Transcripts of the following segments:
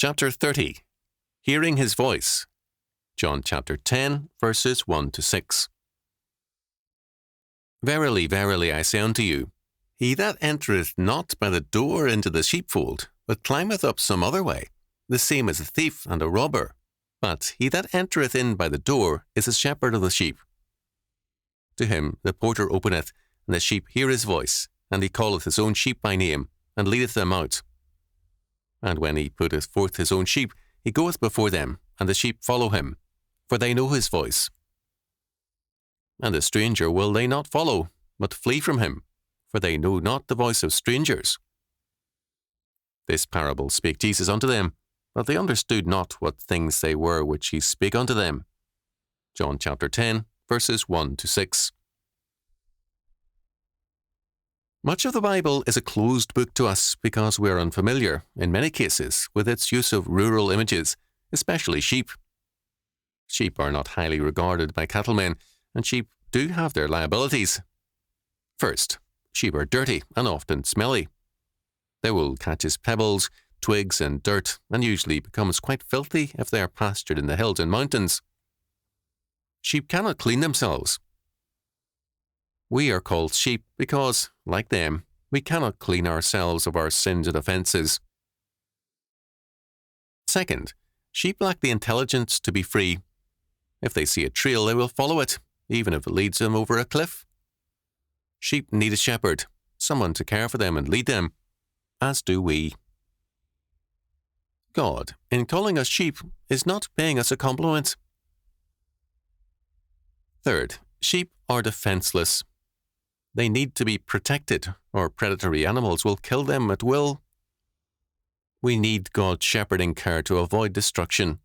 Chapter 30. Hearing his voice. John chapter 10, verses 1 to 6. Verily, verily, I say unto you, he that entereth not by the door into the sheepfold, but climbeth up some other way, the same is a thief and a robber. But he that entereth in by the door is a shepherd of the sheep. To him the porter openeth, and the sheep hear his voice, and he calleth his own sheep by name, and leadeth them out. And when he putteth forth his own sheep, he goeth before them, and the sheep follow him, for they know his voice. And the stranger will they not follow, but flee from him, for they know not the voice of strangers. This parable spake Jesus unto them, but they understood not what things they were which he spake unto them. John chapter 10, verses 1 to 6. Much of the Bible is a closed book to us because we are unfamiliar, in many cases, with its use of rural images, especially sheep. Sheep are not highly regarded by cattlemen, and sheep do have their liabilities. First, sheep are dirty and often smelly. Their wool catches pebbles, twigs, and dirt, and usually becomes quite filthy if they are pastured in the hills and mountains. Sheep cannot clean themselves. We are called sheep because, like them, we cannot clean ourselves of our sins and offences. Second, sheep lack the intelligence to be free. If they see a trail, they will follow it, even if it leads them over a cliff. Sheep need a shepherd, someone to care for them and lead them, as do we. God, in calling us sheep, is not paying us a compliment. Third, sheep are defenseless. They need to be protected, or predatory animals will kill them at will. We need God's shepherding care to avoid destruction.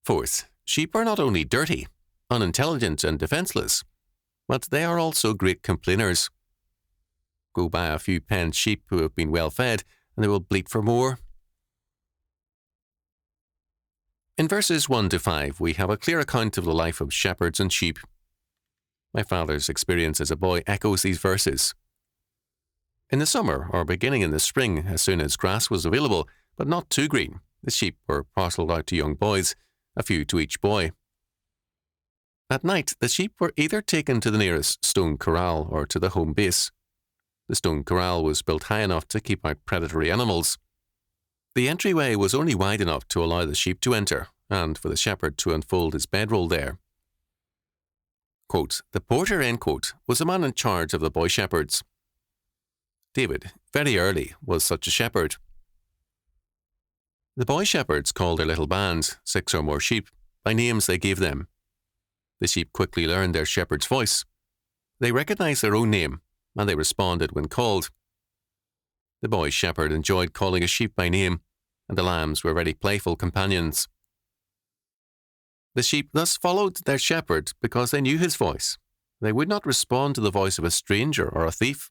Fourth, sheep are not only dirty, unintelligent, and defenseless, but they are also great complainers. Go buy a few penned sheep who have been well fed, and they will bleat for more. In verses 1 to 5, we have a clear account of the life of shepherds and sheep. My father's experience as a boy echoes these verses. In the summer, or beginning in the spring, as soon as grass was available, but not too green, the sheep were parcelled out to young boys, a few to each boy. At night, the sheep were either taken to the nearest stone corral or to the home base. The stone corral was built high enough to keep out predatory animals. The entryway was only wide enough to allow the sheep to enter, and for the shepherd to unfold his bedroll there. Quote, the porter, end quote, was a man in charge of the boy shepherds. David, very early, was such a shepherd. The boy shepherds called their little band, 6 or more sheep, by names they gave them. The sheep quickly learned their shepherd's voice. They recognized their own name, and they responded when called. The boy shepherd enjoyed calling a sheep by name, and the lambs were very playful companions. The sheep thus followed their shepherd because they knew his voice. They would not respond to the voice of a stranger or a thief.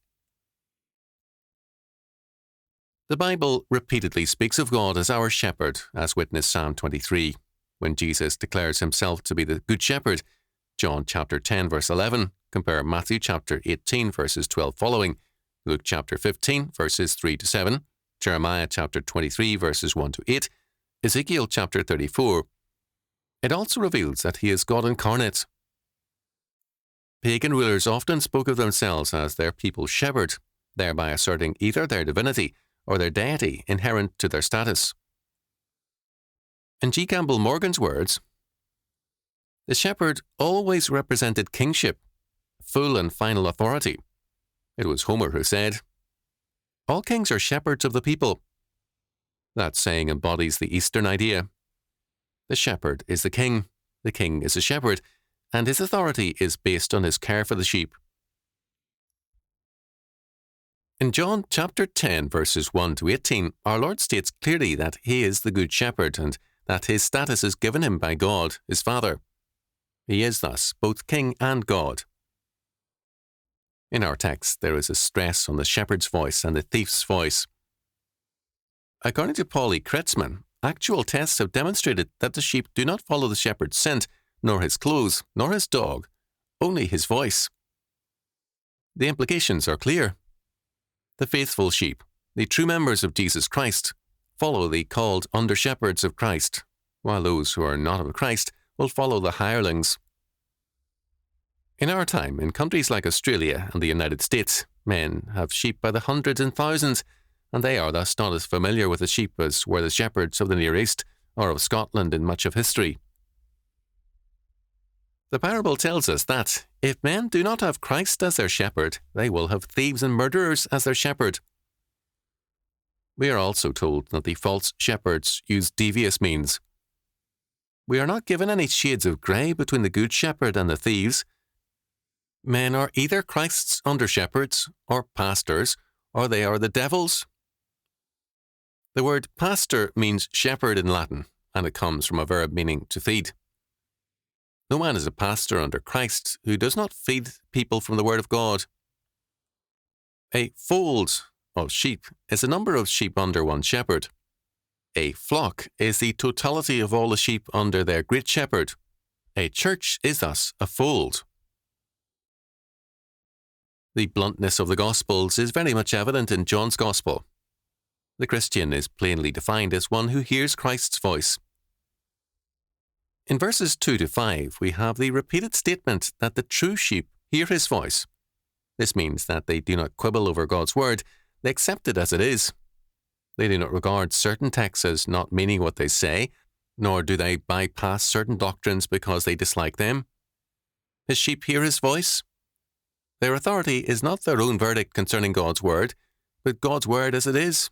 The Bible repeatedly speaks of God as our shepherd, as witnessed Psalm 23, when Jesus declares himself to be the good shepherd. John chapter 10, verse 11, compare Matthew chapter 18, verses 12 following, Luke chapter 15, verses 3 to 7, Jeremiah chapter 23, verses 1 to 8, Ezekiel chapter 34. It also reveals that he is God incarnate. Pagan rulers often spoke of themselves as their people's shepherd, thereby asserting either their divinity or their deity inherent to their status. In G. Campbell Morgan's words, the shepherd always represented kingship, full and final authority. It was Homer who said, all kings are shepherds of the people. That saying embodies the Eastern idea. The shepherd is the king is a shepherd, and his authority is based on his care for the sheep. In John chapter 10, verses 1 to 18, our Lord states clearly that he is the good shepherd and that his status is given him by God, his Father. He is thus both king and God. In our text, there is a stress on the shepherd's voice and the thief's voice. According to Paul E. Kretzmann, actual tests have demonstrated that the sheep do not follow the shepherd's scent, nor his clothes, nor his dog, only his voice. The implications are clear. The faithful sheep, the true members of Jesus Christ, follow the called under-shepherds of Christ, while those who are not of Christ will follow the hirelings. In our time, in countries like Australia and the United States, men have sheep by the hundreds and thousands, and they are thus not as familiar with the sheep as were the shepherds of the Near East or of Scotland in much of history. The parable tells us that, if men do not have Christ as their shepherd, they will have thieves and murderers as their shepherd. We are also told that the false shepherds use devious means. We are not given any shades of grey between the good shepherd and the thieves. Men are either Christ's under-shepherds or pastors, or they are the devil's. The word pastor means shepherd in Latin, and it comes from a verb meaning to feed. No man is a pastor under Christ who does not feed people from the Word of God. A fold of sheep is a number of sheep under one shepherd. A flock is the totality of all the sheep under their great shepherd. A church is thus a fold. The bluntness of the Gospels is very much evident in John's Gospel. The Christian is plainly defined as one who hears Christ's voice. In verses 2 to 5, we have the repeated statement that the true sheep hear his voice. This means that they do not quibble over God's word, they accept it as it is. They do not regard certain texts as not meaning what they say, nor do they bypass certain doctrines because they dislike them. His sheep hear his voice. Their authority is not their own verdict concerning God's word, but God's word as it is.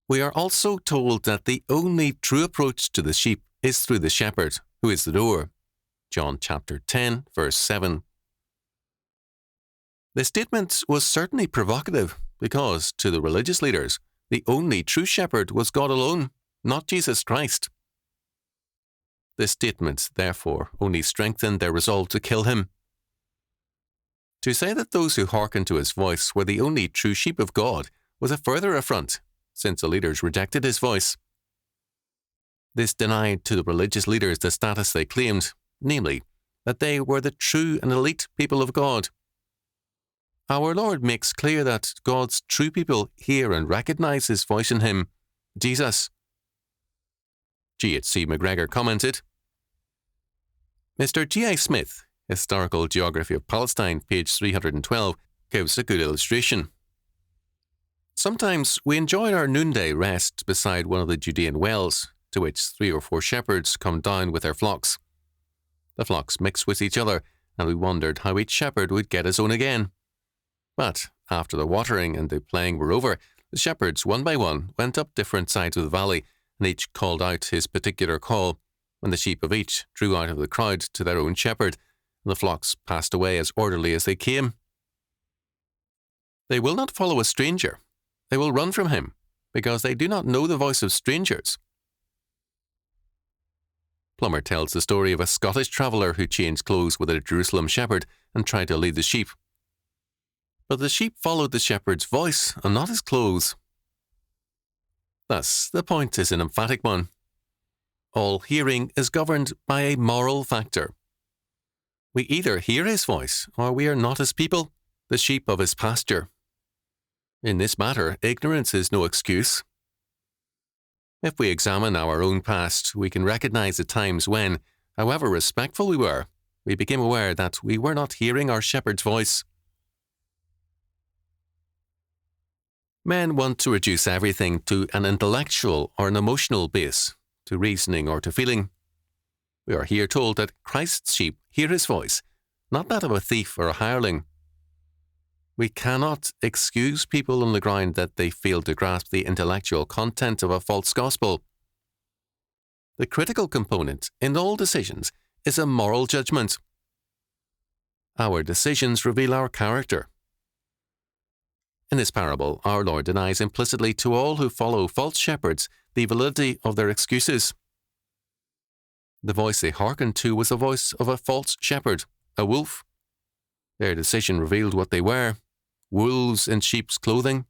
We are also told that the only true approach to the sheep is through the shepherd, who is the door. John chapter 10, verse 7. The statement was certainly provocative because, to the religious leaders, the only true shepherd was God alone, not Jesus Christ. This statement, therefore, only strengthened their resolve to kill him. To say that those who hearkened to his voice were the only true sheep of God was a further affront, since the leaders rejected his voice. This denied to the religious leaders the status they claimed, namely, that they were the true and elite people of God. Our Lord makes clear that God's true people hear and recognize his voice in him, Jesus. G.H.C. McGregor commented, Mr. G.I. Smith, Historical Geography of Palestine, page 312, gives a good illustration. Sometimes we enjoy our noonday rest beside one of the Judean wells, to which 3 or 4 shepherds come down with their flocks. The flocks mix with each other, and we wondered how each shepherd would get his own again. But after the watering and the playing were over, the shepherds, one by one, went up different sides of the valley, and each called out his particular call, when the sheep of each drew out of the crowd to their own shepherd, and the flocks passed away as orderly as they came. They will not follow a stranger. They will run from him, because they do not know the voice of strangers. Plummer tells the story of a Scottish traveller who changed clothes with a Jerusalem shepherd and tried to lead the sheep. But the sheep followed the shepherd's voice and not his clothes. Thus, the point is an emphatic one. All hearing is governed by a moral factor. We either hear his voice or we are not his people, the sheep of his pasture. In this matter, ignorance is no excuse. If we examine our own past, we can recognize the times when, however respectful we were, we became aware that we were not hearing our shepherd's voice. Men want to reduce everything to an intellectual or an emotional base, to reasoning or to feeling. We are here told that Christ's sheep hear his voice, not that of a thief or a hireling. We cannot excuse people on the ground that they fail to grasp the intellectual content of a false gospel. The critical component in all decisions is a moral judgment. Our decisions reveal our character. In this parable, our Lord denies implicitly to all who follow false shepherds the validity of their excuses. The voice they hearkened to was the voice of a false shepherd, a wolf. Their decision revealed what they were, wolves in sheep's clothing.